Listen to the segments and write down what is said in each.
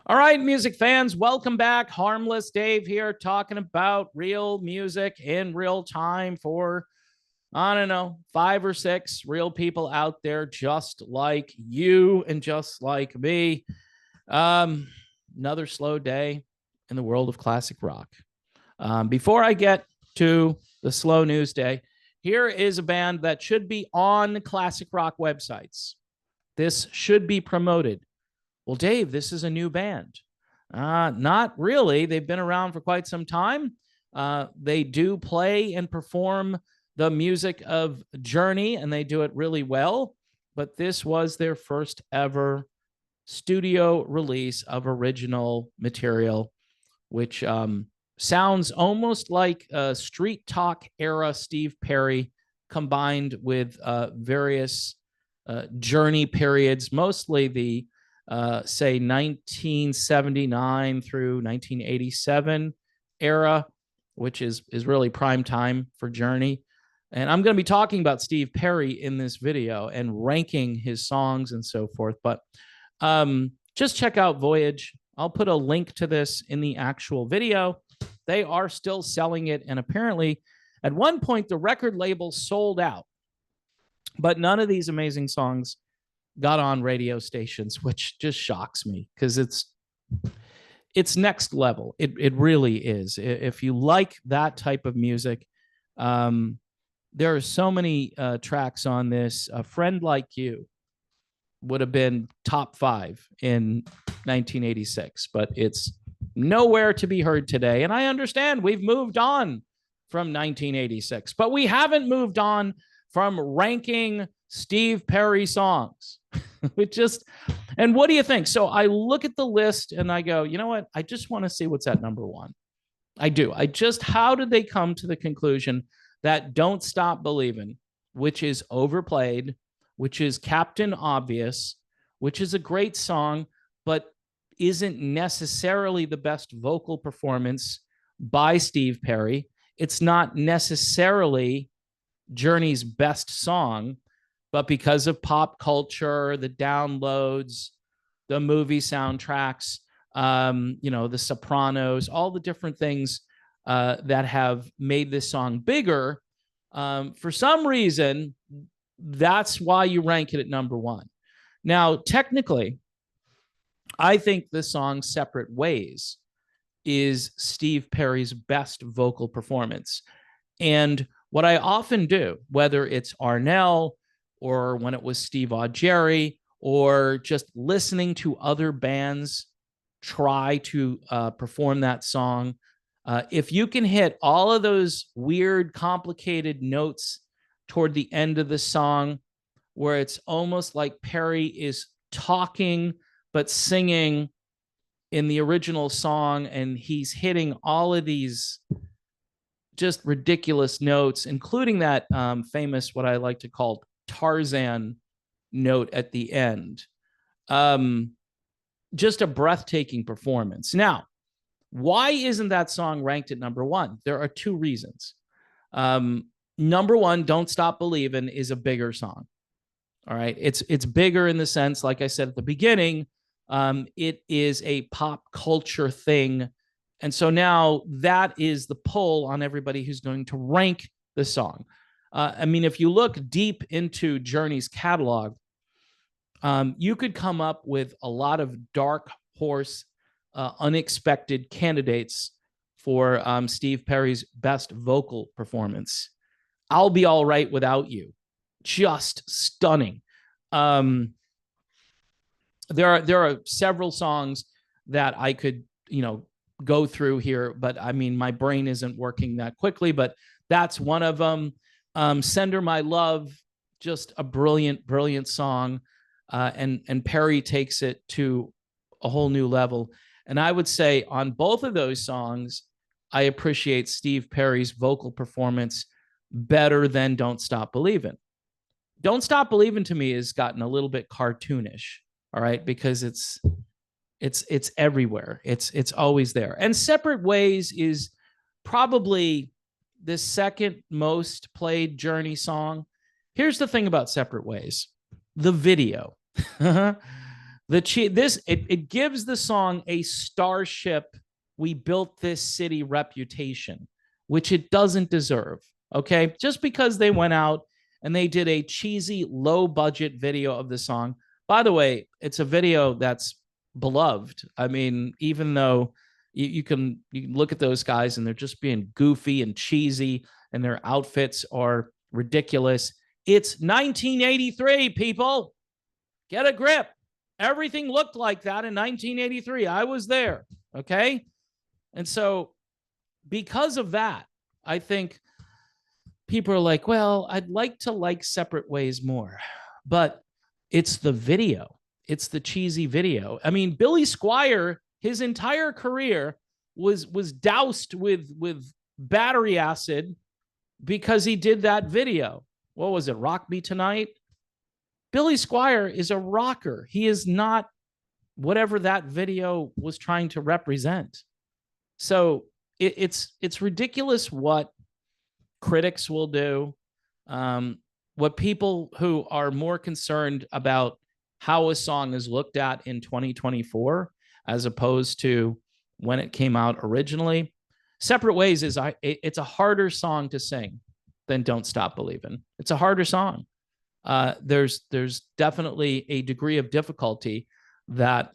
All right, music fans, welcome back. Harmless Dave here talking about real music in real time for, I don't know, 5 or 6 real people out there just like you and just like me. Um, Another slow day in the world of classic rock. Before I get to the slow news day, here is a band that should be on classic rock websites. This should be promoted. Well, Dave, this is a new band. Not really. They've been around for quite some time. They do play and perform the music of Journey, and they do it really well. But this was their first ever studio release of original material, which sounds almost like a street talk era Steve Perry combined with various Journey periods, mostly the say 1979 through 1987 era, which is really prime time for Journey. And I'm going to be talking about Steve Perry in this video and ranking his songs and so forth. But just check out Voyage. I'll put a link to this in the actual video. They are still selling it. And apparently, at one point, the record label sold out. But none of these amazing songs got on radio stations, which just shocks me because it's next level. It really is. If you like that type of music, there are so many tracks on this. A Friend Like You would have been top 5 in 1986, but it's nowhere to be heard today. And I understand we've moved on from 1986, but we haven't moved on from ranking Steve Perry songs. It just, and what do you think? So I look at the list and I go, you know what? I just want to see what's at number one. I do. How did they come to the conclusion that Don't Stop Believing, which is overplayed, which is Captain Obvious, which is a great song, but isn't necessarily the best vocal performance by Steve Perry. It's not necessarily Journey's best song, but because of pop culture, the downloads, the movie soundtracks, The Sopranos, all the different things that have made this song bigger, for some reason, that's why you rank it at number one. Now, technically, I think the song Separate Ways is Steve Perry's best vocal performance. And what I often do, whether it's Arnell or when it was Steve Augeri or just listening to other bands try to perform that song, if you can hit all of those weird, complicated notes toward the end of the song, where it's almost like Perry is talking but singing in the original song, and he's hitting all of these just ridiculous notes, including that famous, what I like to call Tarzan note at the end. Just a breathtaking performance. Now, why isn't that song ranked at number one? There are 2 reasons. Number one, Don't Stop Believing is a bigger song. All right. It's bigger in the sense, like I said at the beginning, it is a pop culture thing. And so now that is the pull on everybody who's going to rank the song. I mean, if you look deep into Journey's catalog, you could come up with a lot of dark horse, unexpected candidates for Steve Perry's best vocal performance. I'll Be All Right Without You. Just stunning. There are several songs that I could, go through here, but I mean, my brain isn't working that quickly, but that's one of them. Send Her My Love, just a brilliant, brilliant song. And Perry takes it to a whole new level. And I would say on both of those songs, I appreciate Steve Perry's vocal performance better than Don't Stop Believing. Don't Stop Believing to me has gotten a little bit cartoonish, all right, because it's everywhere. It's always there. And Separate Ways is probably the second most played Journey song. Here's the thing about Separate Ways. The video. The It gives the song a starship, we built this city reputation, which it doesn't deserve. Okay, just because they went out and they did a cheesy low budget video of the song. By the way, it's a video that's beloved. I mean, even though you can look at those guys and they're just being goofy and cheesy and their outfits are ridiculous. It's 1983, people. Get a grip. Everything looked like that in 1983. I was there. Okay. And so, because of that, I think people are like, well, I'd like to like Separate Ways more, but it's the video. It's the cheesy video. I mean, Billy Squier, his entire career was doused with battery acid because he did that video. What was it? Rock Me Tonight? Billy Squier is a rocker. He is not whatever that video was trying to represent. So it's ridiculous what critics will do, what people who are more concerned about how a song is looked at in 2024 as opposed to when it came out originally. Separate Ways it's a harder song to sing than Don't Stop Believin'. It's a harder song. There's definitely a degree of difficulty that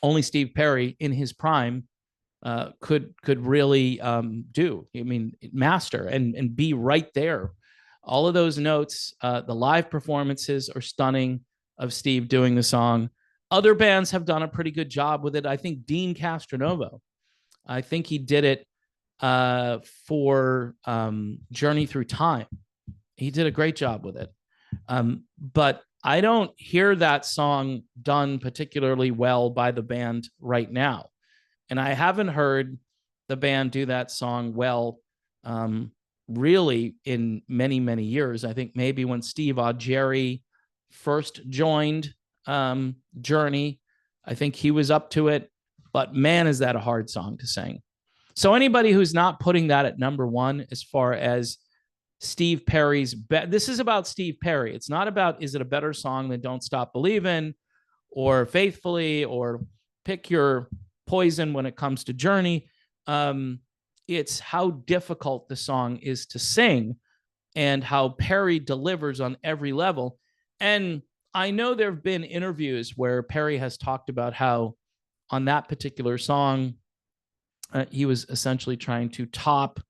only Steve Perry in his prime could really do. I mean, master and be right there. All of those notes, the live performances are stunning of Steve doing the song. Other bands have done a pretty good job with it. I think Dean Castronovo, I think he did it for Journey Through Time. He did a great job with it. But I don't hear that song done particularly well by the band right now. And I haven't heard the band do that song well, really in many, many years. I think maybe when Steve Augeri first joined Journey, I think he was up to it. But man, is that a hard song to sing. So anybody who's not putting that at number one as far as Steve Perry's, this is about Steve Perry. It's not about, is it a better song than Don't Stop Believin' or Faithfully or pick your poison when it comes to Journey. It's how difficult the song is to sing and how Perry delivers on every level. And I know there have been interviews where Perry has talked about how on that particular song, he was essentially trying to top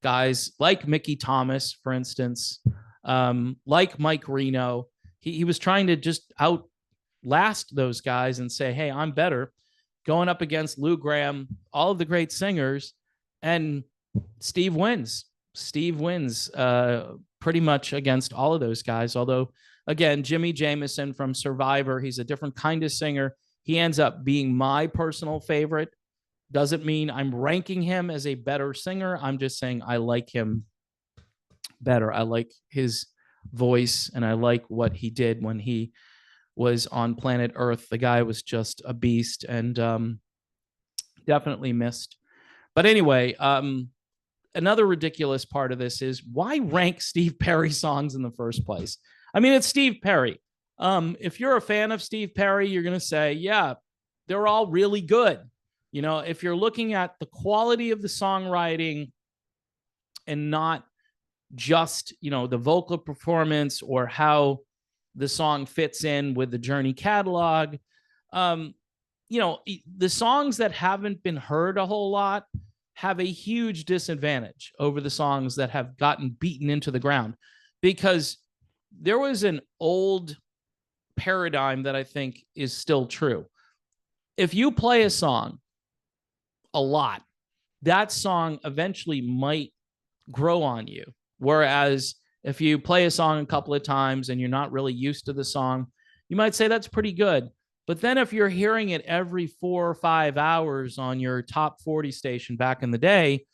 guys like Mickey Thomas, for instance, like Mike Reno. He was trying to just outlast those guys and say, hey, I'm better, going up against Lou Gramm, all of the great singers, and Steve wins. Steve wins pretty much against all of those guys. Although, again, Jimmy Jamison from Survivor, he's a different kind of singer. He ends up being my personal favorite. Doesn't mean I'm ranking him as a better singer. I'm just saying I like him better. I like his voice, and I like what he did when he was on planet Earth. The guy was just a beast, and definitely missed. But anyway, another ridiculous part of this is why rank Steve Perry songs in the first place? I mean, it's Steve Perry. If you're a fan of Steve Perry, you're going to say, yeah, they're all really good. You know, if you're looking at the quality of the songwriting and not just, you know, the vocal performance or how the song fits in with the Journey catalog, you know, the songs that haven't been heard a whole lot have a huge disadvantage over the songs that have gotten beaten into the ground, because there was an old paradigm that I think is still true. If you play a song a lot, that song eventually might grow on you. Whereas if you play a song a couple of times and you're not really used to the song, you might say that's pretty good. But then if you're hearing it every 4 or 5 hours on your top 40 station back in the day,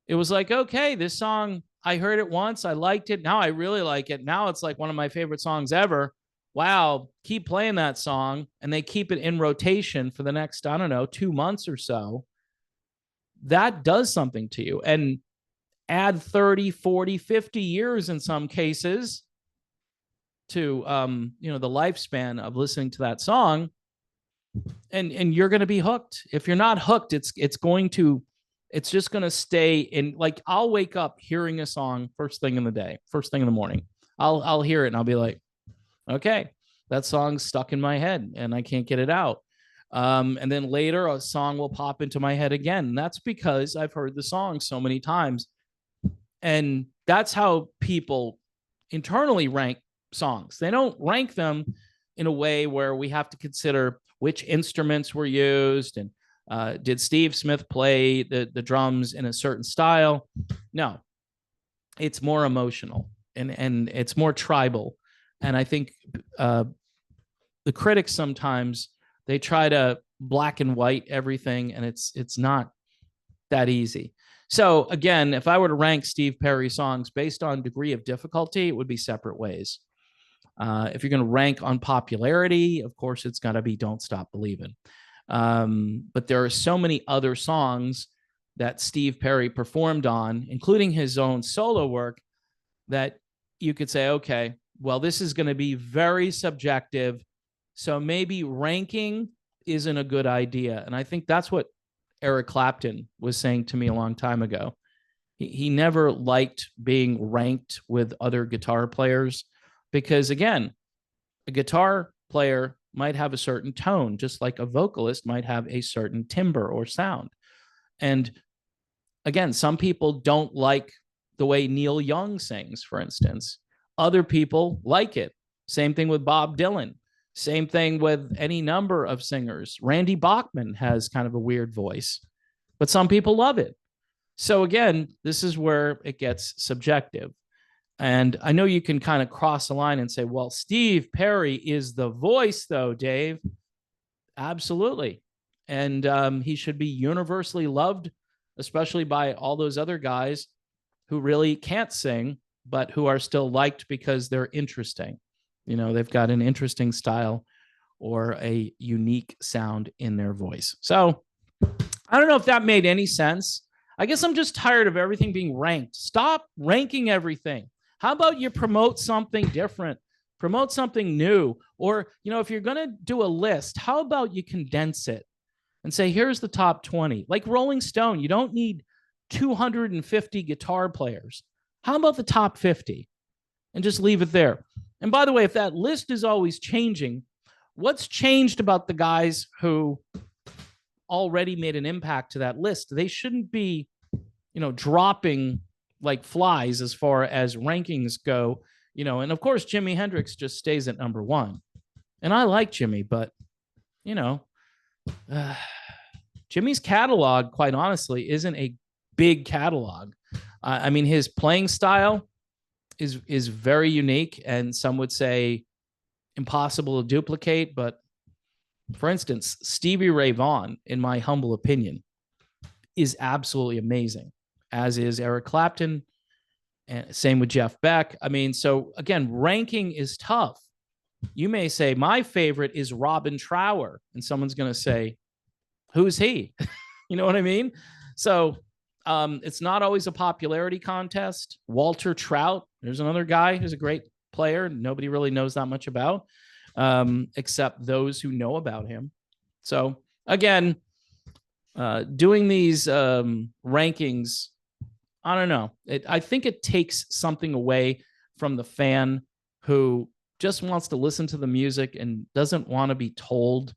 it was like, okay, this song, I heard it once, I liked it. Now I really like it. Now it's like one of my favorite songs ever. Wow, keep playing that song. And they keep it in rotation for the next, I don't know, 2 months or so. That does something to you. And add 30, 40, 50 years in some cases to the lifespan of listening to that song, and you're going to be hooked. If you're not hooked, it's just going to stay in. Like, I'll wake up hearing a song first thing in the day, first thing in the morning. I'll hear it and I'll be like, okay, that song's stuck in my head and I can't get it out. And then later a song will pop into my head again. And that's because I've heard the song so many times. And that's how people internally rank songs. They don't rank them in a way where we have to consider which instruments were used and did Steve Smith play the drums in a certain style. No, it's more emotional and it's more tribal. And I think the critics sometimes, they try to black and white everything, and it's not that easy. So again, if I were to rank Steve Perry songs based on degree of difficulty, it would be separate ways. If you're going to rank on popularity, of course, it's got to be Don't Stop Believin'. But there are so many other songs that Steve Perry performed on, including his own solo work, that you could say, okay, well, this is going to be very subjective. So maybe ranking isn't a good idea. And I think that's what Eric Clapton was saying to me a long time ago. He never liked being ranked with other guitar players because, again, a guitar player might have a certain tone, just like a vocalist might have a certain timbre or sound. And again, some people don't like the way Neil Young sings, for instance. Other people like it. Same thing with Bob Dylan. Same thing with any number of singers. Randy Bachman has kind of a weird voice, but some people love it. So again, this is where it gets subjective. And I know you can kind of cross the line and say, well, Steve Perry is the voice, though, Dave. Absolutely. And he should be universally loved, especially by all those other guys who really can't sing, but who are still liked because they're interesting. You know, they've got an interesting style or a unique sound in their voice. So I don't know if that made any sense. I guess I'm just tired of everything being ranked. Stop ranking everything. How about you promote something different? Promote something new. Or, if you're going to do a list, how about you condense it and say, here's the top 20. Like Rolling Stone, you don't need 250 guitar players. How about the top 50? And just leave it there. And by the way, if that list is always changing, what's changed about the guys who already made an impact to that list? They shouldn't be, dropping like flies as far as rankings go, and of course, Jimi Hendrix just stays at number one. And I like Jimmy, but, Jimmy's catalog, quite honestly, isn't a big catalog. I mean, his playing style is very unique, and some would say impossible to duplicate. But for instance, Stevie Ray Vaughan, in my humble opinion, is absolutely amazing, as is Eric Clapton, and same with Jeff Beck. I mean, so again, ranking is tough. You may say, my favorite is Robin Trower, and someone's going to say, who's he? You know what I mean? So it's not always a popularity contest. Walter Trout, there's another guy who's a great player. Nobody really knows that much about, except those who know about him. So again, doing these rankings, I don't know. I think it takes something away from the fan who just wants to listen to the music and doesn't want to be told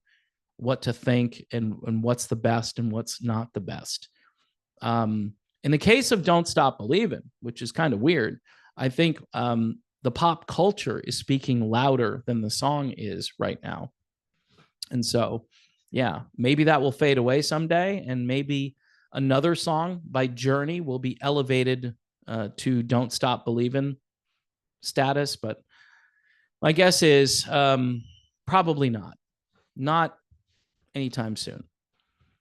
what to think and what's the best and what's not the best. In the case of Don't Stop Believin', which is kind of weird, I think the pop culture is speaking louder than the song is right now. And so, yeah, maybe that will fade away someday, and maybe another song by Journey will be elevated to Don't Stop Believin' status. But my guess is probably not anytime soon.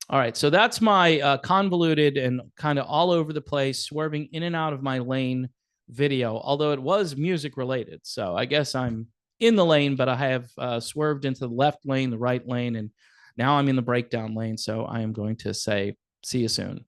All right, so that's my convoluted and kind of all over the place, swerving in and out of my lane video, although it was music related. So I guess I'm in the lane, but I have swerved into the left lane, the right lane, and now I'm in the breakdown lane. So I am going to say, see you soon.